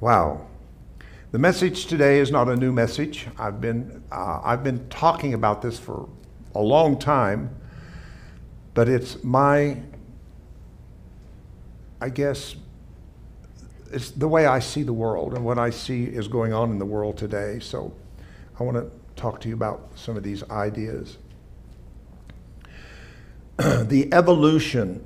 Wow. The message today is not a new message. I've been talking about this for a long time, but it's I guess, it's the way I see the world and what I see is going on in the world today. So I want to talk to you about some of these ideas. The evolution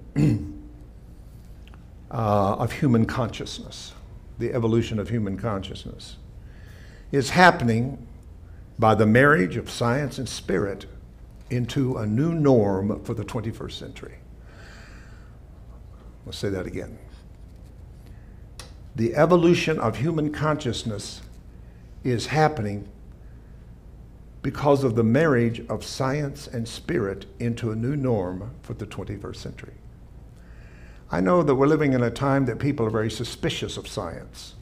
of human consciousness. The evolution of human consciousness is happening by the marriage of science and spirit into a new norm for the 21st century. Let's say that again. The evolution of human consciousness is happening because of the marriage of science and spirit into a new norm for the 21st century. I know that we're living in a time that people are very suspicious of science.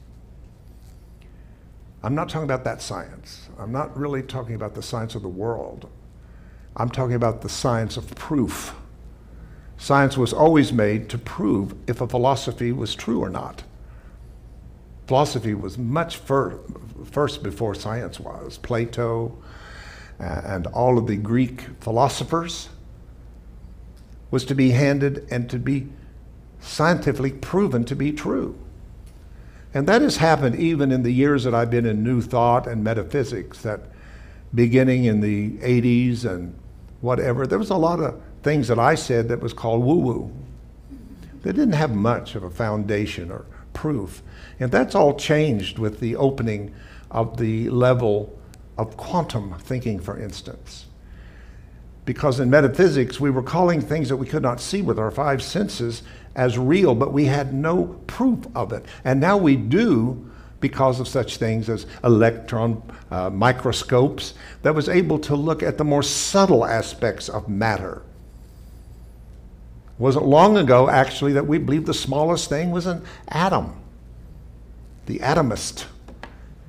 I'm not talking about that science. I'm not really talking about the science of the world. I'm talking about the science of proof. Science was always made to prove if a philosophy was true or not. Philosophy was much first before science was. Plato and all of the Greek philosophers was to be handed and to be scientifically proven to be true. And that has happened even in the years that I've been in New Thought and metaphysics, that beginning in the 80s and whatever, there was a lot of things that I said that was called woo-woo. They didn't have much of a foundation or proof. And that's all changed with the opening of the level of quantum thinking, for instance. Because in metaphysics, we were calling things that we could not see with our five senses as real, but we had no proof of it. And now we do, because of such things as electron microscopes that was able to look at the more subtle aspects of matter. Wasn't long ago, actually, that we believed the smallest thing was an atom, the atomist.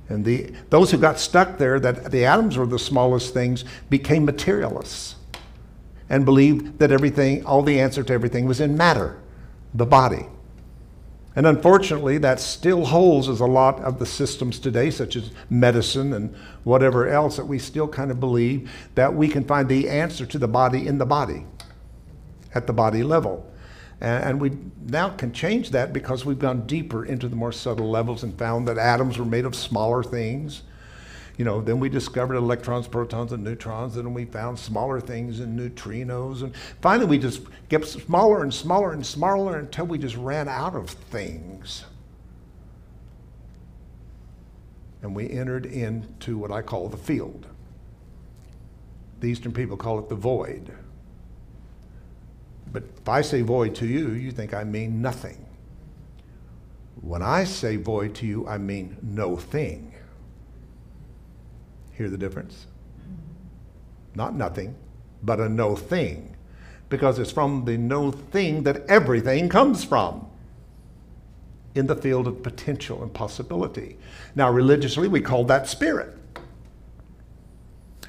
And those who got stuck there, that the atoms were the smallest things, became materialists and believed that everything, all the answer to everything was in matter, the body. And unfortunately, that still holds as a lot of the systems today, such as medicine and whatever else, that we still kind of believe that we can find the answer to the body in the body, at the body level. And we now can change that because we've gone deeper into the more subtle levels and found that atoms were made of smaller things. You know, then we discovered electrons, protons, and neutrons, and then we found smaller things in neutrinos. And finally, we just get smaller and smaller and smaller until we just ran out of things. And we entered into what I call the field. The Eastern people call it the void. But if I say void to you, you think I mean nothing. When I say void to you, I mean no thing. Hear the difference? Not nothing, but a no thing. Because it's from the no thing that everything comes from, in the field of potential and possibility. Now, religiously, we call that spirit.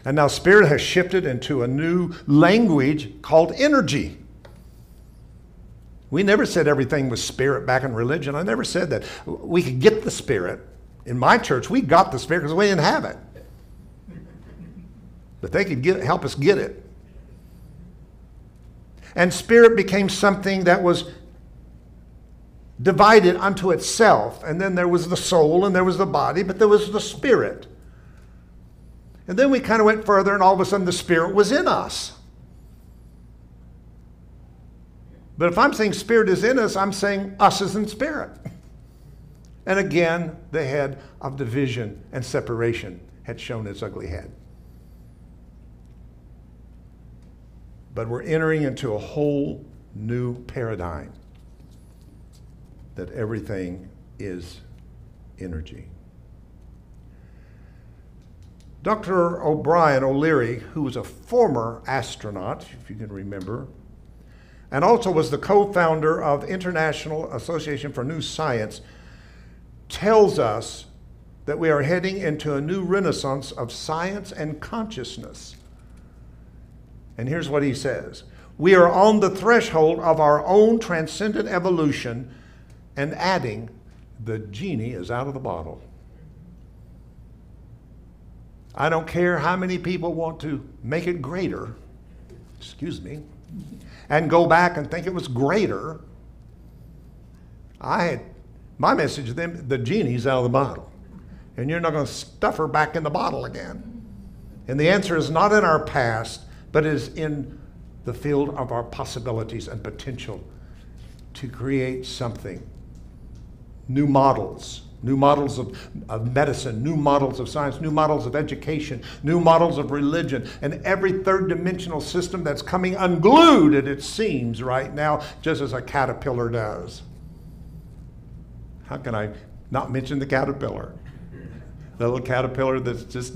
And now spirit has shifted into a new language called energy. We never said everything was spirit back in religion. I never said that. We could get the spirit. In my church, we got the spirit because we didn't have it. But they could help us get it. And spirit became something that was divided unto itself. And then there was the soul and there was the body, but there was the spirit. And then we kind of went further, and all of a sudden the spirit was in us. But if I'm saying spirit is in us, I'm saying us is in spirit. And again, the head of division and separation had shown its ugly head. But we're entering into a whole new paradigm, that everything is energy. Dr. O'Leary, who was a former astronaut, if you can remember, and also was the co-founder of International Association for New Science, tells us that we are heading into a new renaissance of science and consciousness. And here's what he says. We are on the threshold of our own transcendent evolution and adding the genie is out of the bottle. I don't care how many people want to make it greater, excuse me, and go back and think it was greater. My message to them, the genie's out of the bottle. And you're not going to stuff her back in the bottle again. And the answer is not in our past, but is in the field of our possibilities and potential to create something. New models of medicine, new models of science, new models of education, new models of religion, and every third dimensional system that's coming unglued at its seams right now, just as a caterpillar does. How can I not mention the caterpillar? The little caterpillar that's just,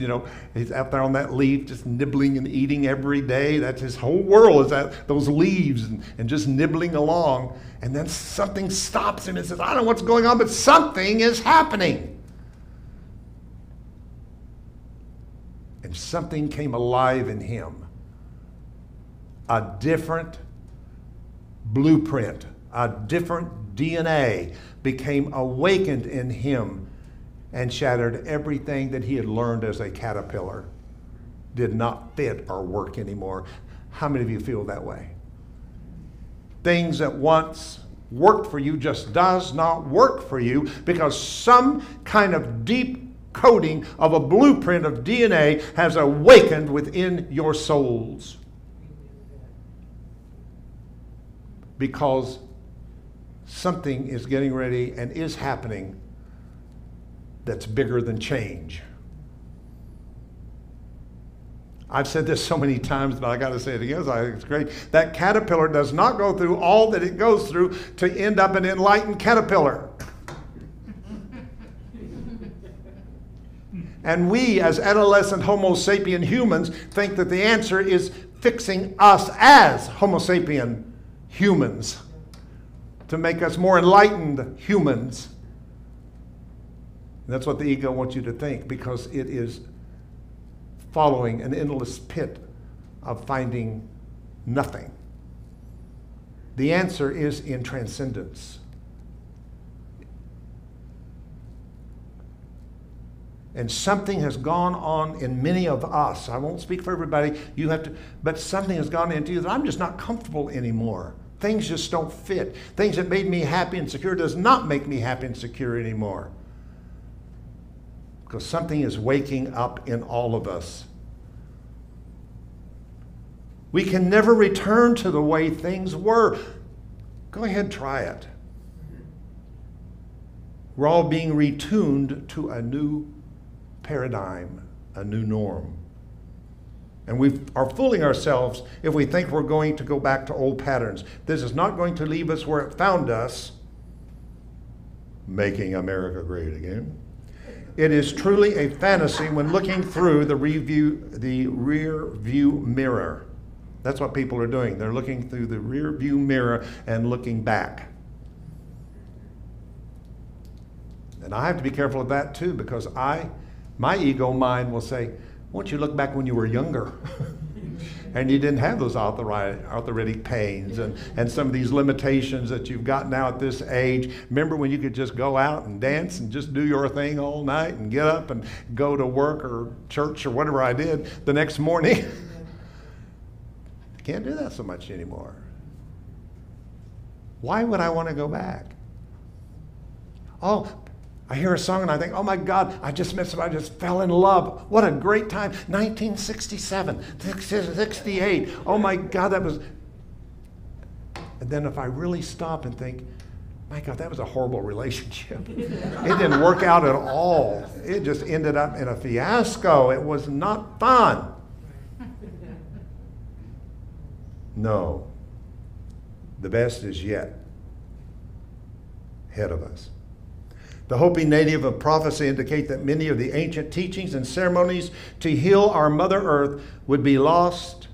he's out there on that leaf just nibbling and eating every day. That's his whole world, is that those leaves and just nibbling along. And then something stops him and says, I don't know what's going on, but something is happening. And something came alive in him. A different blueprint, a different DNA became awakened in him and shattered everything that he had learned as a caterpillar. Did not fit or work anymore. How many of you feel that way? Things that once worked for you just does not work for you because some kind of deep coding of a blueprint of DNA has awakened within your souls. Because something is getting ready and is happening that's bigger than change. I've said this so many times, but I got to say it again. I think it's great. That caterpillar does not go through all that it goes through to end up an enlightened caterpillar. And we, as adolescent Homo sapien humans, think that the answer is fixing us as Homo sapien humans to make us more enlightened humans. And that's what the ego wants you to think, because it is following an endless pit of finding nothing. The answer is in transcendence. And something has gone on in many of us. I won't speak for everybody. You have to, but something has gone into you that I'm just not comfortable anymore. Things just don't fit. Things that made me happy and secure does not make me happy and secure anymore. Because something is waking up in all of us. We can never return to the way things were. Go ahead, try it. We're all being retuned to a new paradigm, a new norm. And we are fooling ourselves if we think we're going to go back to old patterns. This is not going to leave us where it found us, making America great again. It is truly a fantasy when looking through the rear view mirror. That's what people are doing. They're looking through the rear view mirror and looking back. And I have to be careful of that too, because my ego mind will say, why don't you look back when you were younger? And you didn't have those arthritic pains and some of these limitations that you've got now at this age. Remember when you could just go out and dance and just do your thing all night and get up and go to work or church or whatever I did the next morning? Can't do that so much anymore. Why would I want to go back? Oh, I hear a song and I think, oh my God, I just met somebody, I just fell in love. What a great time. 1967, 68. Oh my God, that was... And then if I really stop and think, my God, that was a horrible relationship. It didn't work out at all. It just ended up in a fiasco. It was not fun. No. The best is yet ahead of us. The Hopi native of prophecy indicate that many of the ancient teachings and ceremonies to heal our Mother Earth would be lost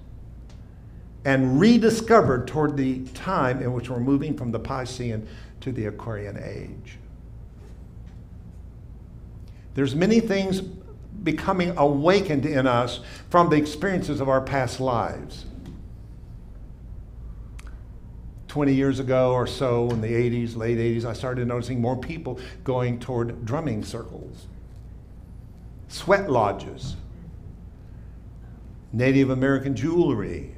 and rediscovered toward the time in which we're moving from the Piscean to the Aquarian age. There's many things becoming awakened in us from the experiences of our past lives. 20 years ago or so, in the 80s, late 80s, I started noticing more people going toward drumming circles, sweat lodges, Native American jewelry.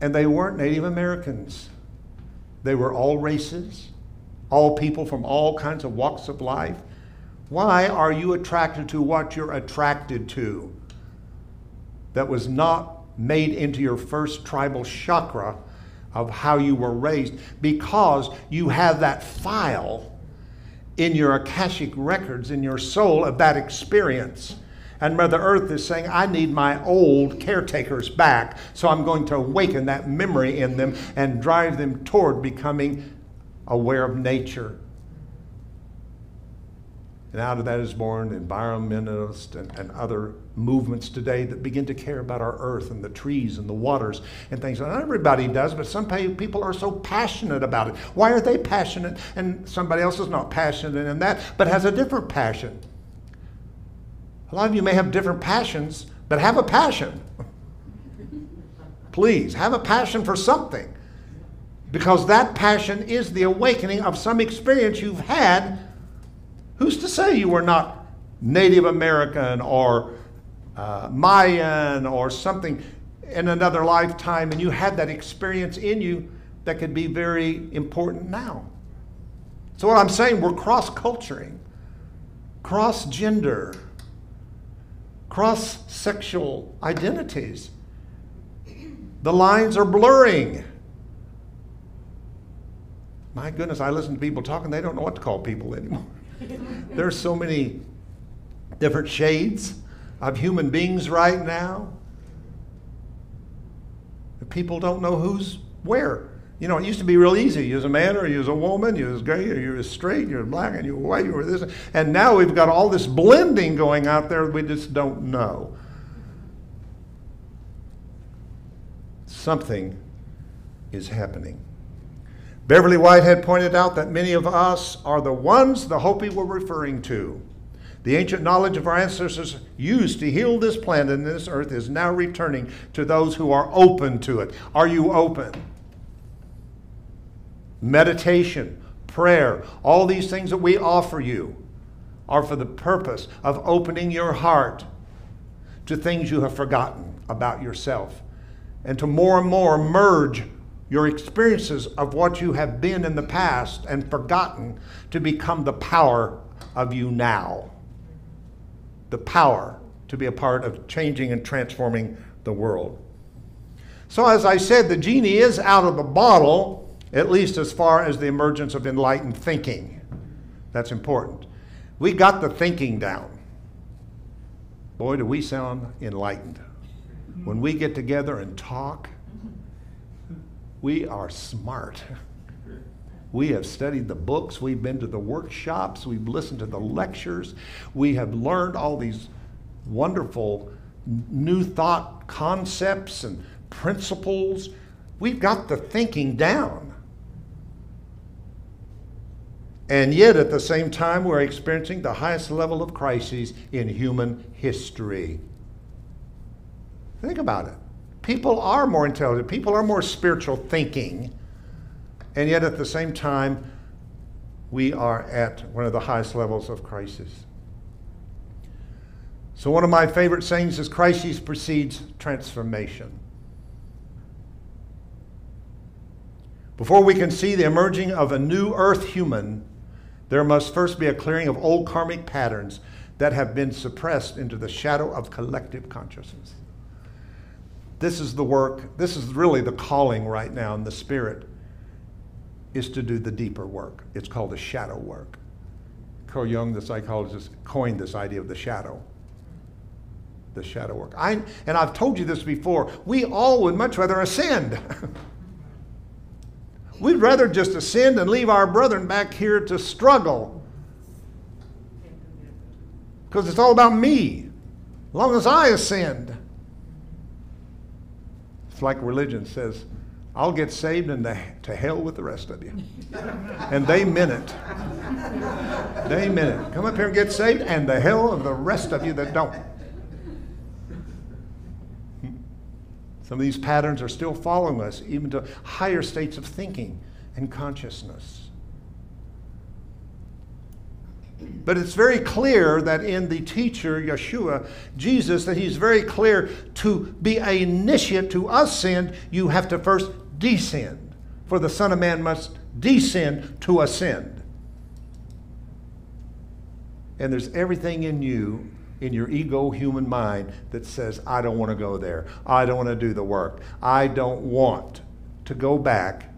And they weren't Native Americans. They were all races, all people from all kinds of walks of life. Why are you attracted to what you're attracted to that was not made into your first tribal chakra of how you were raised? Because you have that file in your Akashic records, in your soul, of that experience. And Mother Earth is saying, I need my old caretakers back, so I'm going to awaken that memory in them and drive them toward becoming aware of nature. And out of that is born environmentalists and other movements today that begin to care about our earth and the trees and the waters and things. Not everybody does, but some people are so passionate about it. Why are they passionate and somebody else is not passionate in that, but has a different passion? A lot of you may have different passions, but have a passion. Please, have a passion for something. Because that passion is the awakening of some experience you've had. Who's to say you were not Native American or Mayan or something in another lifetime, and you had that experience in you that could be very important now? So what I'm saying, we're cross-culturing, cross-gender, cross-sexual identities. The lines are blurring. My goodness, I listen to people talking, they don't know what to call people anymore. There's so many different shades of human beings right now. People don't know who's where. You know, it used to be real easy. You was a man or you was a woman, you was gay or you was straight, you were black and you were white, you were this. And now we've got all this blending going out there we just don't know. Something is happening. Beverly Whitehead pointed out that many of us are the ones the Hopi were referring to. The ancient knowledge of our ancestors used to heal this planet and this earth is now returning to those who are open to it. Are you open? Meditation, prayer, all these things that we offer you are for the purpose of opening your heart to things you have forgotten about yourself and to more and more merge your experiences of what you have been in the past and forgotten to become the power of you now. The power to be a part of changing and transforming the world. So as I said, the genie is out of the bottle, at least as far as the emergence of enlightened thinking. That's important. We got the thinking down. Boy, do we sound enlightened. When we get together and talk, we are smart. We have studied the books, we've been to the workshops, we've listened to the lectures, we have learned all these wonderful new thought concepts and principles. We've got the thinking down. And yet at the same time, we're experiencing the highest level of crises in human history. Think about it. People are more intelligent. People are more spiritual thinking. And yet at the same time, we are at one of the highest levels of crisis. So one of my favorite sayings is, crisis precedes transformation. Before we can see the emerging of a new earth human, there must first be a clearing of old karmic patterns that have been suppressed into the shadow of collective consciousness. This is the work, this is really the calling right now in the spirit, is to do the deeper work. It's called the shadow work. Carl Jung, the psychologist, coined this idea of the shadow. The shadow work. And I've told you this before, we all would much rather ascend. We'd rather just ascend and leave our brethren back here to struggle. Because it's all about me, as long as I ascend. It's like religion says, I'll get saved and to hell with the rest of you. And they meant it. They meant it. Come up here and get saved and the hell of the rest of you that don't. Some of these patterns are still following us, even to higher states of thinking and consciousness. But it's very clear that in the teacher, Yeshua, Jesus, that he's very clear to be an initiate to ascend, you have to first descend. For the Son of Man must descend to ascend. And there's everything in you, in your ego human mind, that says, I don't want to go there. I don't want to do the work. I don't want to go back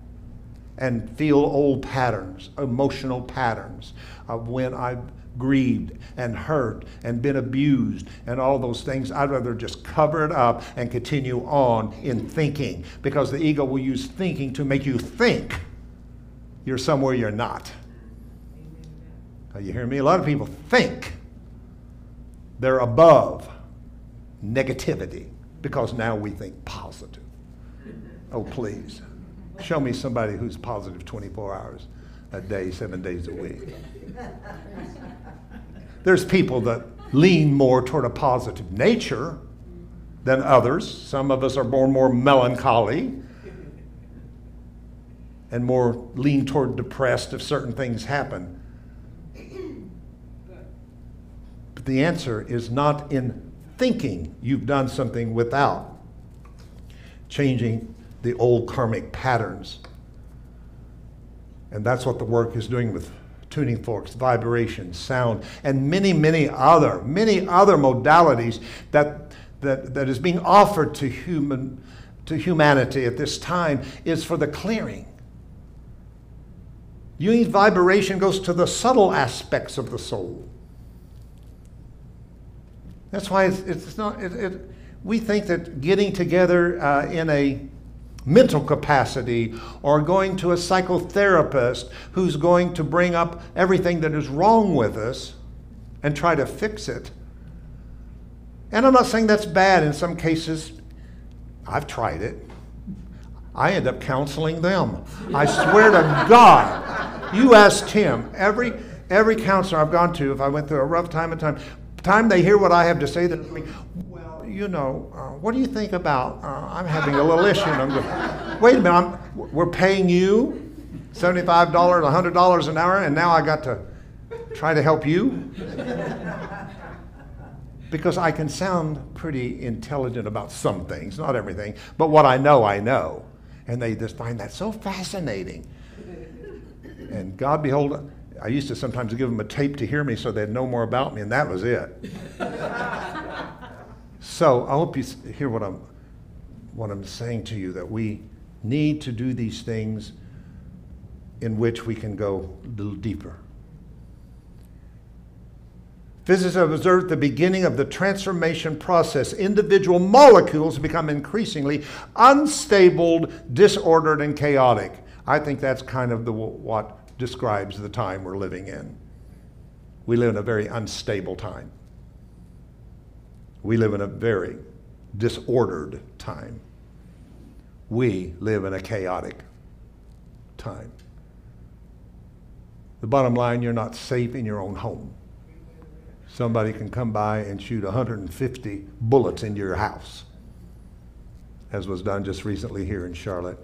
and feel old patterns, emotional patterns of when I've grieved and hurt and been abused and all those things. I'd rather just cover it up and continue on in thinking, because the ego will use thinking to make you think you're somewhere you're not. Are you hearing me? A lot of people think they're above negativity because now we think positive. Oh, please. Show me somebody who's positive 24 hours a day, 7 days a week. There's people that lean more toward a positive nature than others. Some of us are born more melancholy and more lean toward depressed if certain things happen. But the answer is not in thinking you've done something without changing the old karmic patterns. And that's what the work is doing with tuning forks, vibration, sound, and many, many other modalities that is being offered to humanity at this time is for the clearing. Unique vibration goes to the subtle aspects of the soul. That's why we think that getting together in a mental capacity or going to a psychotherapist who's going to bring up everything that is wrong with us and try to fix it. And I'm not saying that's bad. In some cases, I've tried it. I end up counseling them. I swear to God, you ask Tim, every counselor I've gone to, if I went through a rough time they hear what I have to say, they're like, well, you know, what do you think about, I'm having a little issue. And I'm going, wait a minute, we're paying you $75, $100 an hour, and now I got to try to help you? Because I can sound pretty intelligent about some things, not everything, but what I know, I know. And they just find that so fascinating. And God behold, I used to sometimes give them a tape to hear me so they'd know more about me, and that was it. So I hope you hear what I'm saying to you, that we need to do these things in which we can go a little deeper. Physicists have observed the beginning of the transformation process. Individual molecules become increasingly unstable, disordered, and chaotic. I think that's kind of what describes the time we're living in. We live in a very unstable time. We live in a very disordered time. We live in a chaotic time. The bottom line, you're not safe in your own home. Somebody can come by and shoot 150 bullets into your house, as was done just recently here in Charlotte,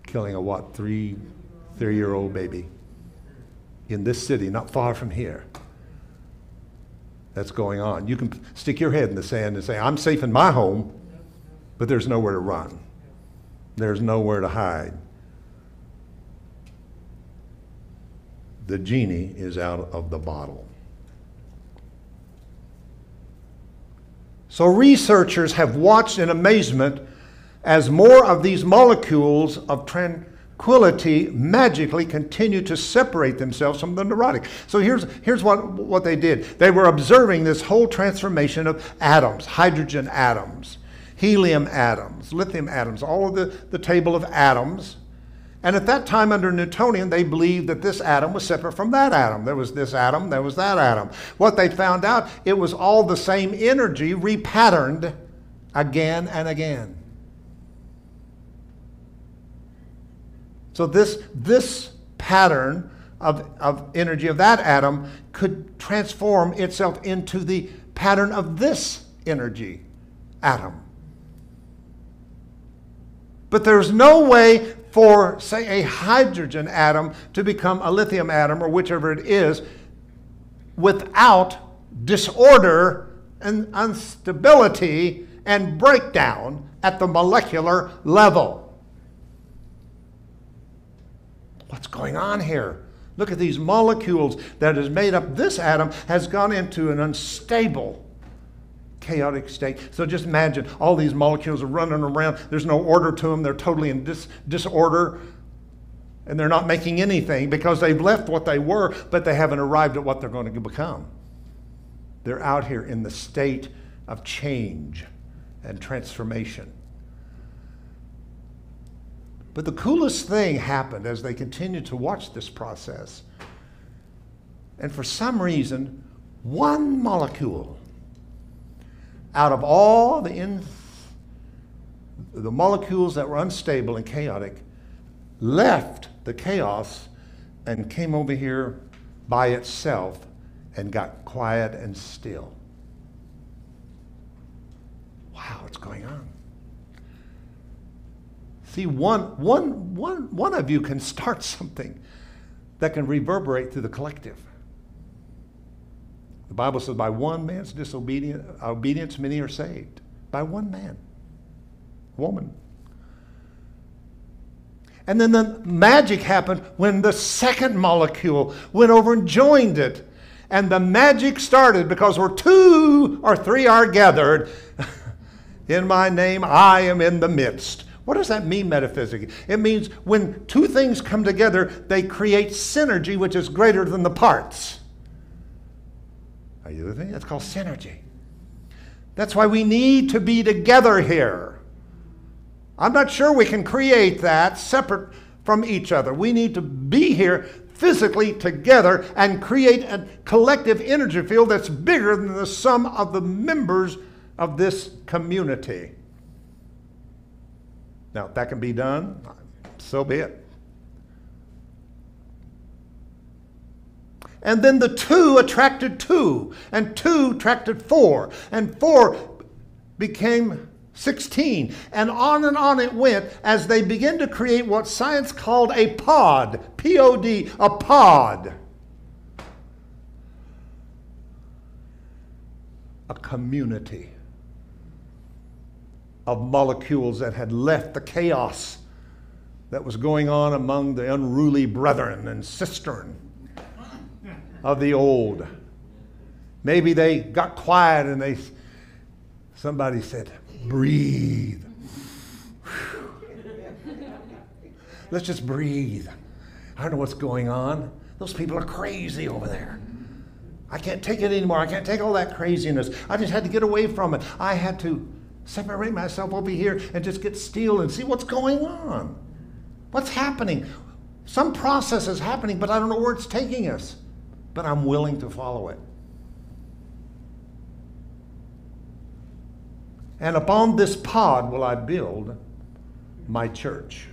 killing a 3-year-old baby in this city, not far from here. That's going on. You can stick your head in the sand and say, I'm safe in my home, but there's nowhere to run. There's nowhere to hide. The genie is out of the bottle. So researchers have watched in amazement as more of these molecules of tranquility magically continue to separate themselves from the neurotic. So here's what they did. They were observing this whole transformation of atoms, hydrogen atoms, helium atoms, lithium atoms, all of the table of atoms. And at that time under Newtonian, they believed that this atom was separate from that atom. There was this atom, there was that atom. What they found out, it was all the same energy repatterned again and again. So this pattern of energy of that atom could transform itself into the pattern of this energy atom. But there's no way for, say, a hydrogen atom to become a lithium atom or whichever it is without disorder and instability and breakdown at the molecular level. What's going on here? Look at these molecules that has made up this atom has gone into an unstable, chaotic state. So just imagine all these molecules are running around. There's no order to them. They're totally in disorder. And they're not making anything because they've left what they were, but they haven't arrived at what they're going to become. They're out here in the state of change and transformation. But the coolest thing happened as they continued to watch this process. And for some reason, one molecule out of all the molecules that were unstable and chaotic left the chaos and came over here by itself and got quiet and still. Wow, what's going on? See, one of you can start something that can reverberate through the collective. The Bible says, by one man's obedience, many are saved. By one man, woman. And then the magic happened when the second molecule went over and joined it. And the magic started because where 2 or 3 are gathered, in my name, I am in the midst. What does that mean metaphysically? It means when 2 things come together, they create synergy, which is greater than the parts. Are you with me? That's called synergy. That's why we need to be together here. I'm not sure we can create that separate from each other. We need to be here physically together and create a collective energy field that's bigger than the sum of the members of this community. Now, if that can be done, so be it. And then the 2 attracted 2, and 2 attracted 4, and 4 became 16, and on it went as they began to create what science called a pod, P-O-D, a pod. A community of molecules that had left the chaos that was going on among the unruly brethren and sistren of the old. Maybe they got quiet and somebody said, breathe. Let's just breathe. I don't know what's going on. Those people are crazy over there. I can't take it anymore. I can't take all that craziness. I just had to get away from it. I had to separate myself over here and just get still and see what's going on. What's happening? Some process is happening, but I don't know where it's taking us. But I'm willing to follow it. And upon this pod will I build my church.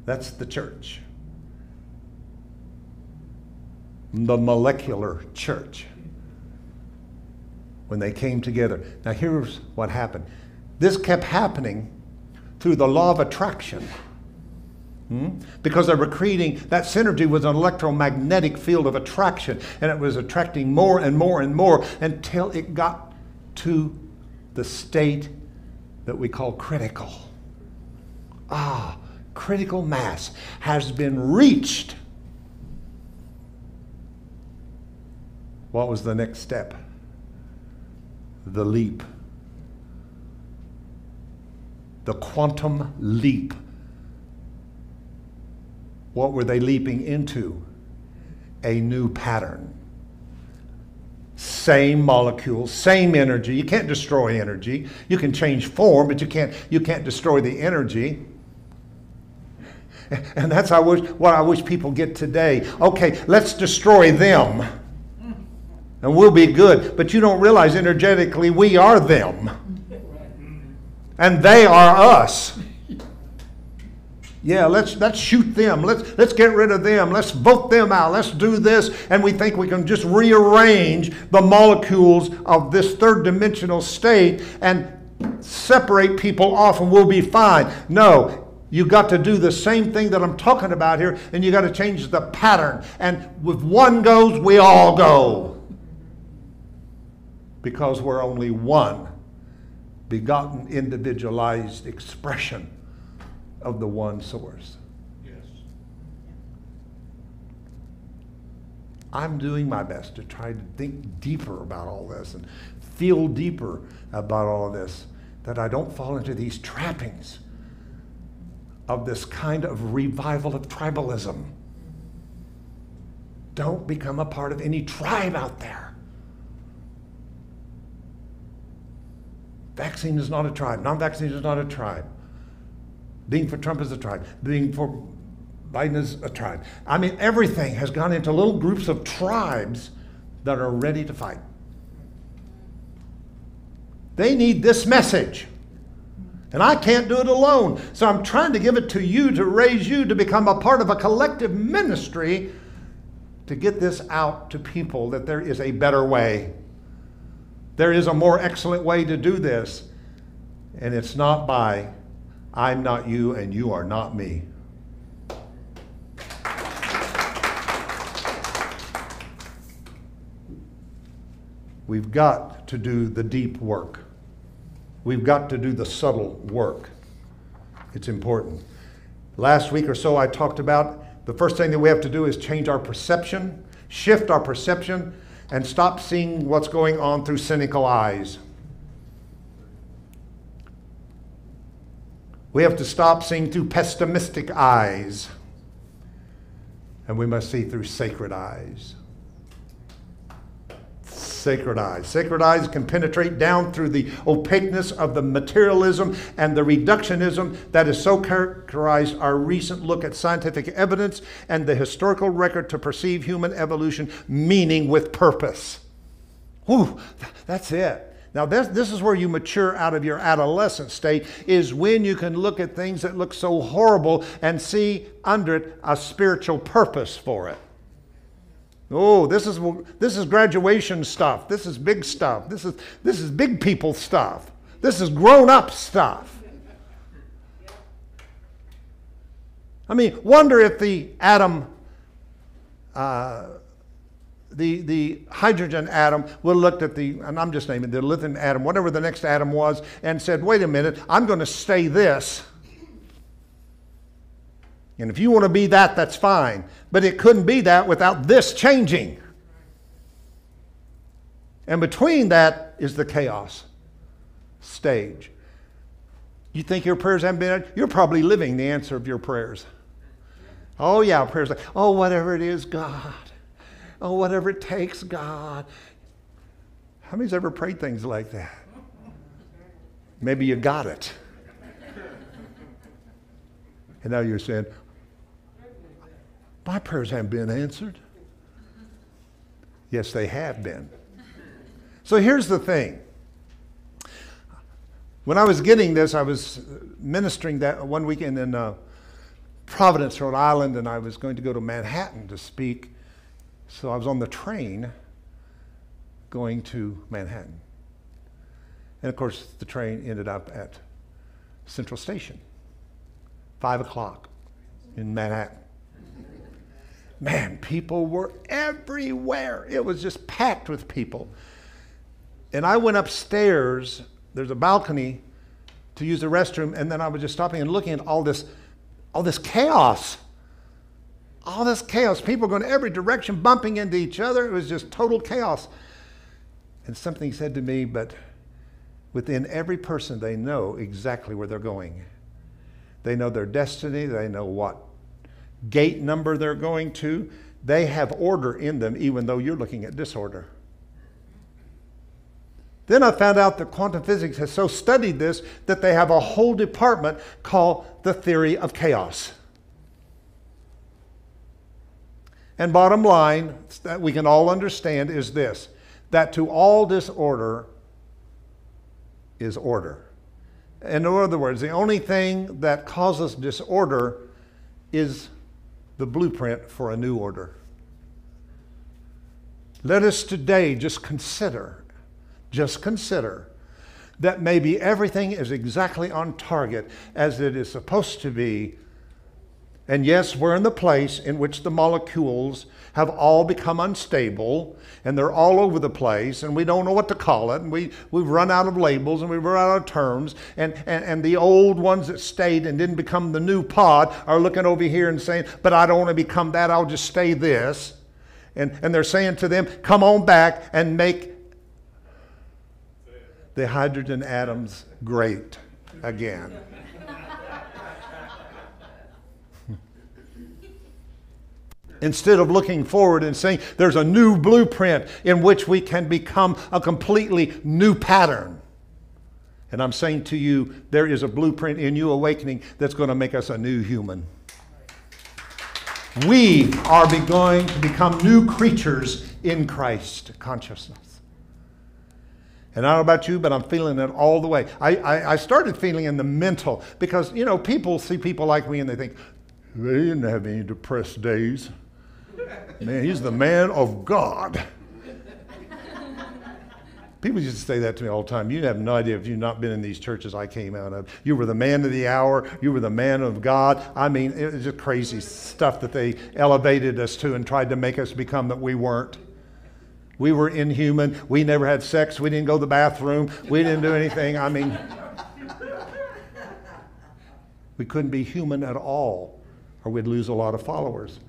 That's the church. The molecular church. When they came together. Now here's what happened. This kept happening through the law of attraction. Because they were creating, that synergy was an electromagnetic field of attraction, and it was attracting more and more and more until it got to the state that we call critical. Critical mass has been reached. What was the next step? The leap. The quantum leap. What were they leaping into? A new pattern. Same molecules, same energy. You can't destroy energy. You can change form, but you can't destroy the energy. And that's what I wish people get today. Okay, let's destroy them. And we'll be good. But you don't realize energetically we are them. And they are us. Yeah, let's shoot them. Let's get rid of them. Let's vote them out. Let's do this. And we think we can just rearrange the molecules of this third dimensional state and separate people off and we'll be fine. No, you got to do the same thing that I'm talking about here, and you got to change the pattern. And if one goes, we all go. Because we're only one begotten, individualized expression of the one source. Yes. I'm doing my best to try to think deeper about all this and feel deeper about all of this, that I don't fall into these trappings of this kind of revival of tribalism. Don't become a part of any tribe out there. Vaccine is not a tribe. Non-vaccine is not a tribe. Being for Trump is a tribe. Being for Biden is a tribe. I mean, everything has gone into little groups of tribes that are ready to fight. They need this message. And I can't do it alone. So I'm trying to give it to you, to raise you to become a part of a collective ministry to get this out to people that there is a better way. There is a more excellent way to do this. And it's not by, I'm not you and you are not me. We've got to do the deep work. We've got to do the subtle work. It's important. Last week or so I talked about the first thing that we have to do is change our perception, shift our perception, and stop seeing what's going on through cynical eyes. We have to stop seeing through pessimistic eyes, and we must see through sacred eyes. Sacred eyes. Sacred eyes can penetrate down through the opaqueness of the materialism and the reductionism that has so characterized our recent look at scientific evidence and the historical record to perceive human evolution, meaning with purpose. Whew, that's it. Now this is where you mature out of your adolescent state, is when you can look at things that look so horrible and see under it a spiritual purpose for it. Oh, this is graduation stuff. This is big stuff. This is big people stuff. This is grown-up stuff. I mean, wonder if the atom, the hydrogen atom, would have looked at the, and I'm just naming the lithium atom, whatever the next atom was, and said, wait a minute, I'm going to stay this. And if you want to be that, that's fine. But it couldn't be that without this changing. And between that is the chaos stage. You think your prayers haven't been answered? You're probably living the answer of your prayers. Oh yeah, prayers like, oh, whatever it is, God. Oh, whatever it takes, God. How many's ever prayed things like that? Maybe you got it. And now you're saying, my prayers haven't been answered. Yes, they have been. So here's the thing. When I was getting this, I was ministering that one weekend in Providence, Rhode Island, and I was going to go to Manhattan to speak. So I was on the train going to Manhattan. And of course, the train ended up at Central Station, 5 o'clock in Manhattan. Man, people were everywhere. It was just packed with people. And I went upstairs. There's a balcony to use the restroom, and then I was just stopping and looking at all this chaos. All this chaos. People going every direction, bumping into each other. It was just total chaos. And something said to me, but within every person, they know exactly where they're going. They know their destiny. They know what gate number they're going to. They have order in them, even though you're looking at disorder. Then I found out that quantum physics has so studied this that they have a whole department called the theory of chaos. And bottom line, that we can all understand, is this, that to all disorder is order. In other words, the only thing that causes disorder is the blueprint for a new order. Let us today just consider that maybe everything is exactly on target as it is supposed to be. And yes, we're in the place in which the molecules have all become unstable, and they're all over the place, and we don't know what to call it, and we've run out of labels, and we've run out of terms, and the old ones that stayed and didn't become the new pod are looking over here and saying, but I don't want to become that, I'll just stay this. And they're saying to them, come on back and make the hydrogen atoms great again. Instead of looking forward and saying there's a new blueprint in which we can become a completely new pattern. And I'm saying to you, there is a blueprint in you awakening that's going to make us a new human. We are going to become new creatures in Christ consciousness. And I don't know about you, but I'm feeling it all the way. I started feeling in the mental because, you know, people see people like me and they think, they didn't have any depressed days. Man, he's the man of God. People used to say that to me all the time. You have no idea if you've not been in these churches I came out of. You were the man of the hour. You were the man of God. I mean, it was just crazy stuff that they elevated us to and tried to make us become that we weren't. We were inhuman. We never had sex. We didn't go to the bathroom. We didn't do anything. I mean, we couldn't be human at all, or we'd lose a lot of followers.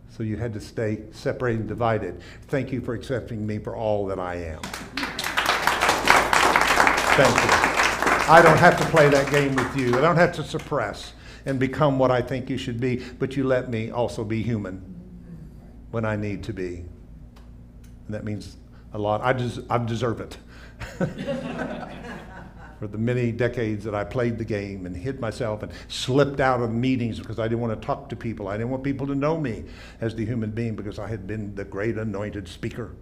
So you had to stay separated and divided. Thank you for accepting me for all that I am. Thank you. I don't have to play that game with you. I don't have to suppress and become what I think you should be, but you let me also be human when I need to be. And that means a lot. I deserve it. For the many decades that I played the game and hid myself and slipped out of meetings because I didn't want to talk to people. I didn't want people to know me as the human being because I had been the great anointed speaker.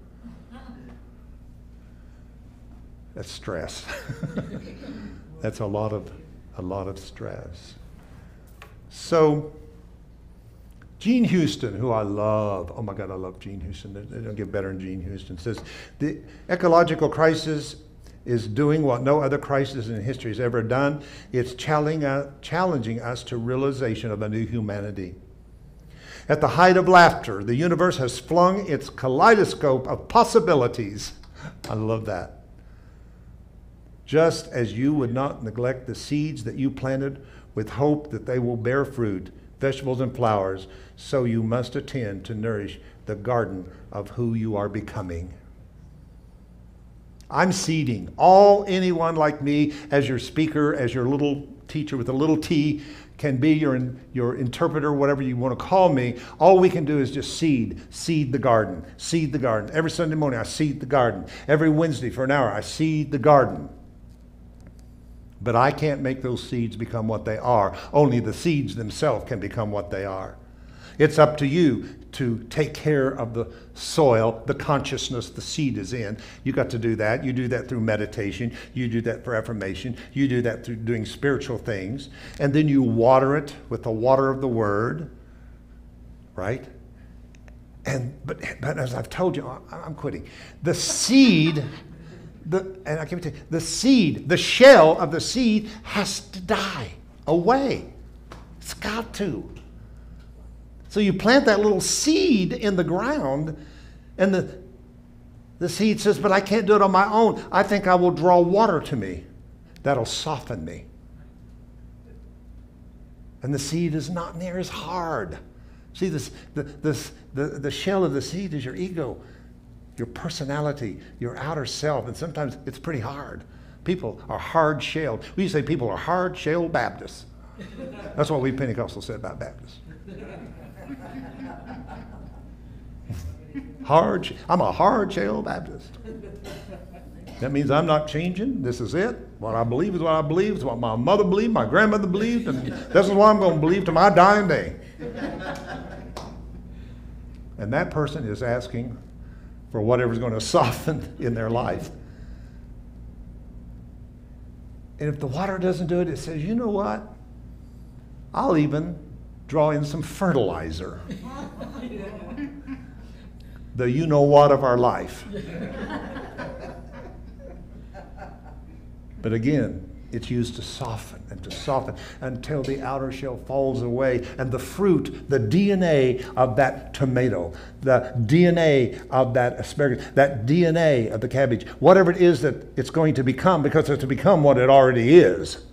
That's stress. That's a lot of stress. So Gene Houston, who I love, oh my God, I love Gene Houston. They don't get better than Gene Houston, says the ecological crisis is doing what no other crisis in history has ever done. It's challenging us to realization of a new humanity. At the height of laughter, the universe has flung its kaleidoscope of possibilities. I love that. Just as you would not neglect the seeds that you planted with hope that they will bear fruit, vegetables and flowers, so you must attend to nourish the garden of who you are becoming. I'm seeding anyone like me as your speaker, as your little teacher with a little T, can be your interpreter, whatever you want to call me. All we can do is just seed the garden, seed the garden. Every Sunday morning I seed the garden. Every Wednesday for an hour I seed the garden. But I can't make those seeds become what they are. Only the seeds themselves can become what they are. It's up to you to take care of the soil, the consciousness the seed is in. You got to do that. You do that through meditation. You do that for affirmation. You do that through doing spiritual things. And then you water it with the water of the Word, right? But as I've told you, I'm quitting. The seed, and I can't tell you, the seed, the shell of the seed has to die away. It's got to. So you plant that little seed in the ground, and the seed says, but I can't do it on my own. I think I will draw water to me. That'll soften me. And the seed is not near as hard. See, the shell of the seed is your ego, your personality, your outer self, and sometimes it's pretty hard. People are hard-shelled. We used to say people are hard-shelled Baptists. That's what we Pentecostals said about Baptists. I'm a hard-shelled Baptist. That means I'm not changing. This is it. What I believe is what I believe. It's what my mother believed, my grandmother believed, and this is what I'm going to believe to my dying day. And that person is asking for whatever's going to soften in their life. And if the water doesn't do it, it says, you know what? I'll even draw in some fertilizer. The you-know-what of our life. But again, it's used to soften until the outer shell falls away, and the fruit, the DNA of that tomato, the DNA of that asparagus, that DNA of the cabbage, whatever it is that it's going to become, because it's to become what it already is.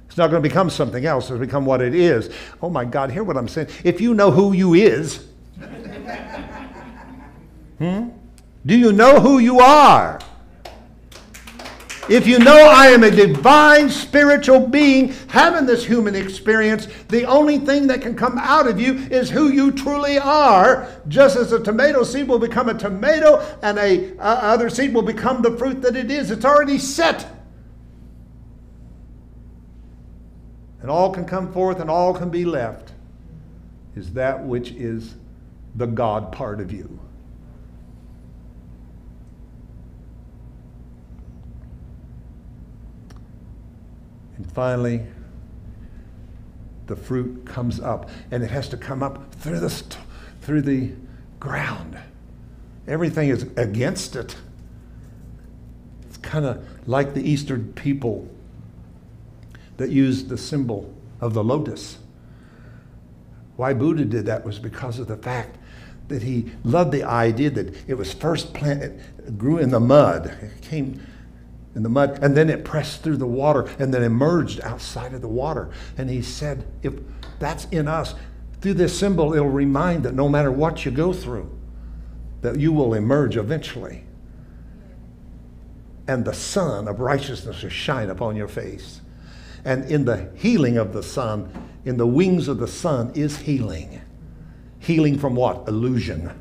It's not going to become something else. It'll become what it is. Oh my God, hear what I'm saying. If you know who you is, do you know who you are? If you know I am a divine spiritual being having this human experience, the only thing that can come out of you is who you truly are. Just as a tomato seed will become a tomato and a other seed will become the fruit that it is. It's already set. And all can come forth and all can be left is that which is the God part of you. And finally, the fruit comes up, and it has to come up through the ground. Everything is against it. It's kind of like the Eastern people that used the symbol of the lotus. Why Buddha did that was because of the fact that he loved the idea that it was first planted, it grew in the mud. It came in the mud, and then it pressed through the water and then emerged outside of the water. And he said, if that's in us, through this symbol, it'll remind that no matter what you go through, that you will emerge eventually. And the sun of righteousness will shine upon your face. And in the healing of the sun, in the wings of the sun is healing. Healing from what? Illusion.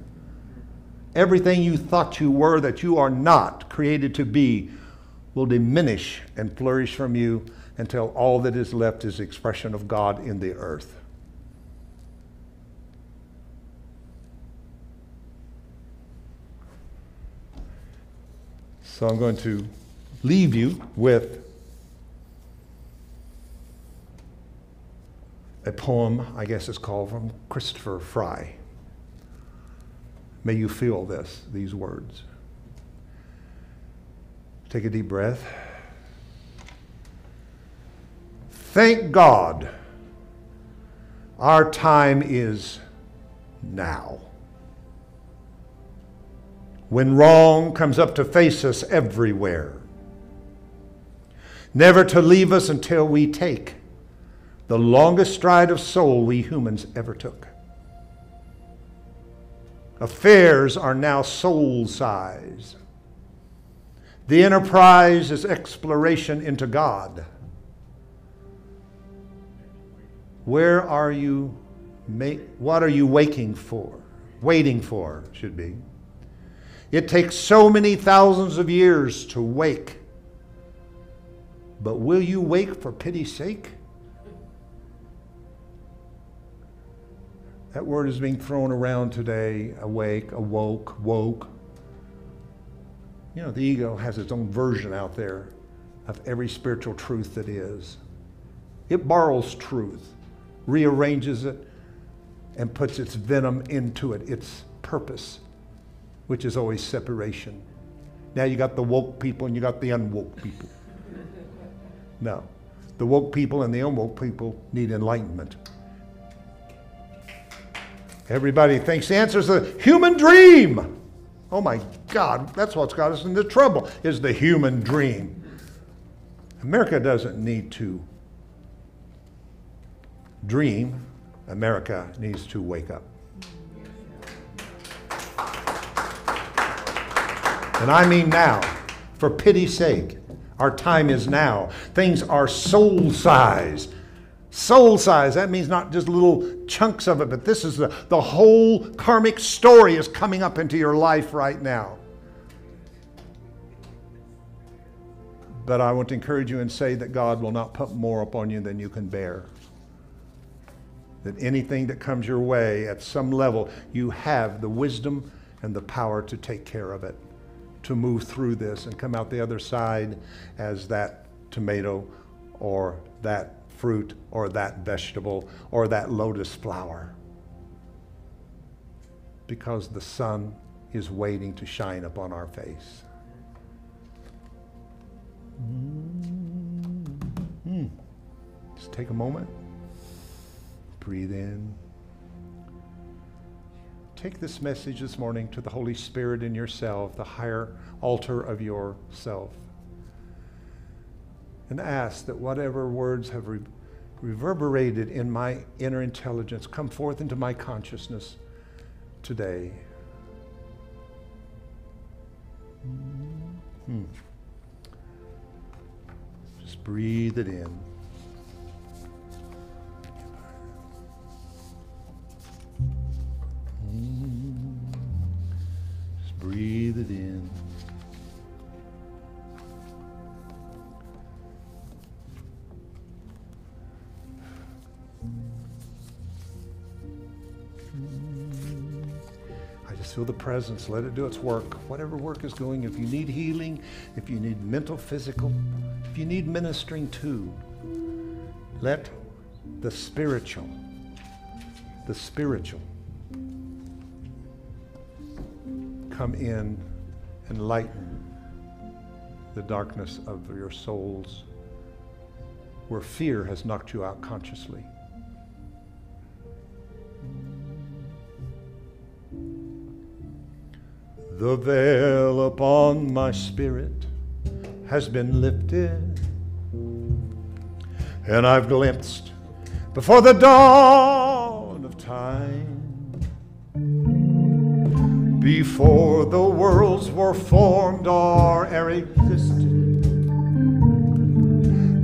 Everything you thought you were that you are not created to be will diminish and flourish from you until all that is left is the expression of God in the earth. So I'm going to leave you with a poem, I guess it's called, from Christopher Fry. May you feel these words. Take a deep breath. Thank God our time is now. When wrong comes up to face us everywhere, never to leave us until we take the longest stride of soul we humans ever took. Affairs are now soul size. The enterprise is exploration into God. Where are you? What are you waiting for? Waiting for, should be. It takes so many thousands of years to wake. But will you wake for pity's sake? That word is being thrown around today. Awake, awoke, woke. You know, the ego has its own version out there of every spiritual truth that is. It borrows truth, rearranges it, and puts its venom into it, its purpose, which is always separation. Now you got the woke people and you got the unwoke people. No, the woke people and the unwoke people need enlightenment. Everybody thinks the answer is the human dream. Oh my God, that's what's got us into trouble, is the human dream. America doesn't need to dream. America needs to wake up. And I mean now, for pity's sake. Our time is now. Things are soul size. Soul size, that means not just little chunks of it, but this is the whole karmic story is coming up into your life right now. But I want to encourage you and say that God will not put more upon you than you can bear. That anything that comes your way at some level, you have the wisdom and the power to take care of it, to move through this and come out the other side as that tomato or that fruit or that vegetable or that lotus flower. Because the sun is waiting to shine upon our face. Just take a moment. Breathe in. Take this message this morning to the Holy Spirit in yourself, the higher altar of yourself. And ask that whatever words have reverberated in my inner intelligence come forth into my consciousness today. Just breathe it in. Just breathe it in. I just feel the presence. Let it do its work. Whatever work is going, if you need healing, if you need mental, physical, if you need ministering too, let the spiritual come in and lighten the darkness of your souls where fear has knocked you out consciously. The veil upon my spirit has been lifted, and I've glimpsed before the dawn of time. Before the worlds were formed or ever existed,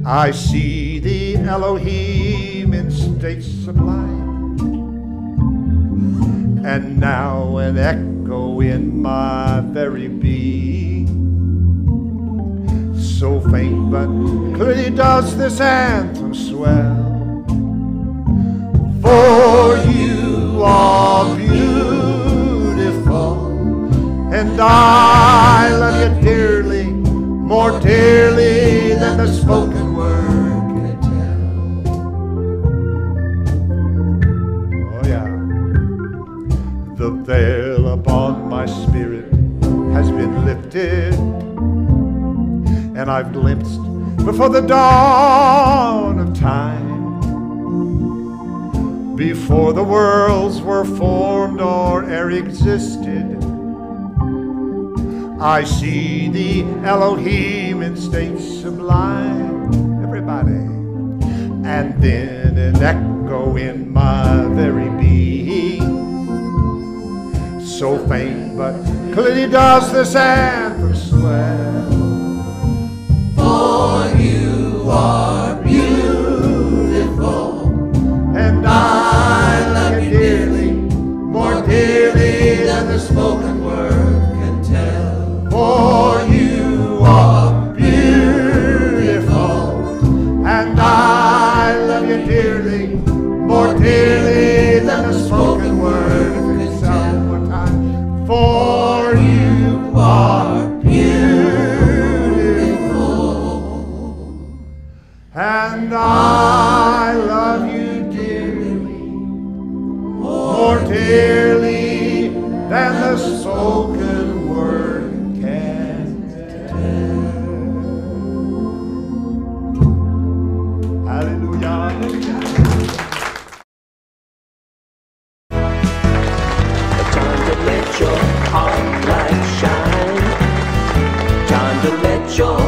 I see the Elohim in state sublime, and now an echo in my very being, so faint but clearly does this anthem swell. For you are beautiful, and I love you dearly, more dearly than the spoken word can tell. Oh yeah. The veil upon my spirit has been lifted, and I've glimpsed before the dawn of time. Before the worlds were formed or ever existed, I see the Elohim in state sublime. Everybody. And then an echo in my very being, so faint but clearly does this anthem swell. For you are beautiful, And I love you dearly, more dearly than the spoken word can tell. For you are beautiful, and I love you dearly, more dearly than the spoken word can tell. One more time. For you are beautiful, and I love you dearly, more dearly than the spoken word can tell. Hallelujah. time to let your heart light shine. Time to let your